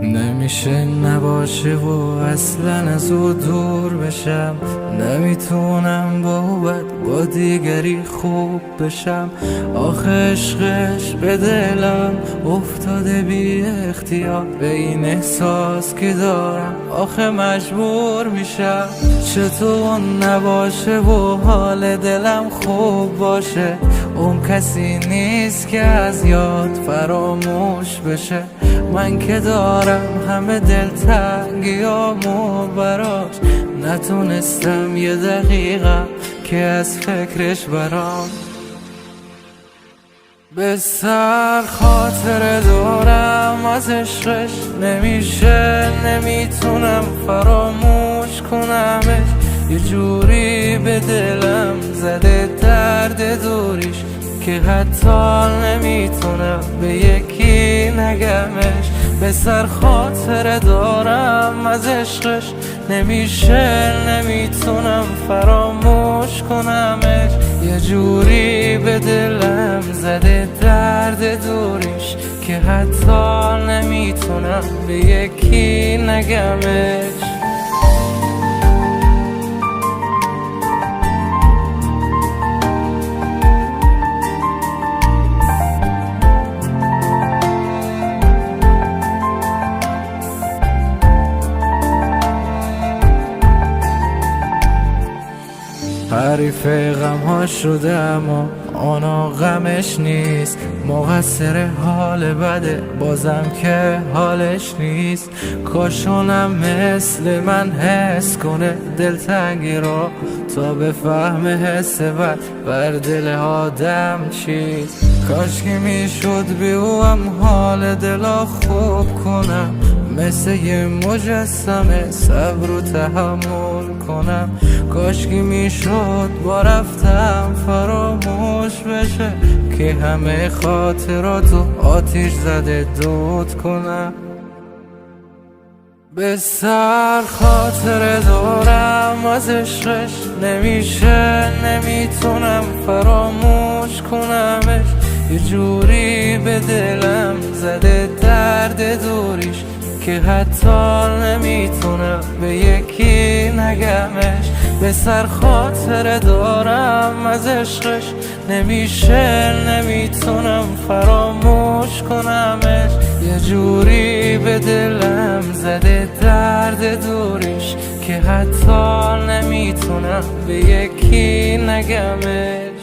نمیشه نباشه و اصلا از او دور بشم، نمیتونم با دیگری خوب بشم. آخه عشقش به دلم افتاده بی اختیار، به این احساس که دارم آخه مجبور میشم. چطور نباشه و حال دلم خوب باشه، اون کسی نیست که از یاد فراموش بشه. من که دارم همه دلتنگیامو براش، نتونستم یه دقیقه که از فکرش برام. به سر خاطر دارم از عشقش، نمیشه نمیتونم فراموش کنمش. یه جوری به دلم زده درد دوریش که حتی نمیتونم به یکی نگمش. به سر خاطر دارم از عشقش، نمیشه نمیتونم فراموش کنمش. یه جوری به دلم زده درد دوریش که حتی نمیتونم به یکی نگمش. حریف غم ها شده اما آنا غمش نیست، مقصر حال بده بازم که حالش نیست. کاشونم مثل من حس کنه دلتنگی رو، تا بفهم حس بد بر دل آدم چیست. کاش که میشد بیوام حال دلا خوب کنم، مثل یه مجسمه صبر و تحمل کنم. کاش که میشد با رفتم فراموش بشه، که همه خاطراتو آتیش زده دود کنم. به سر خاطر دارم از عشقش، نمیشه نمیتونم فراموش کنمش. یه جوری به دلم زده درد دوریش که حتی نمیتونم به یکی نگمش. به سر خاطر دارم از عشقش، نمیشه نمیتونم فراموش کنمش. یه جوری به دلم زده درد دوریش که حتی نمیتونم به یکی نگمش.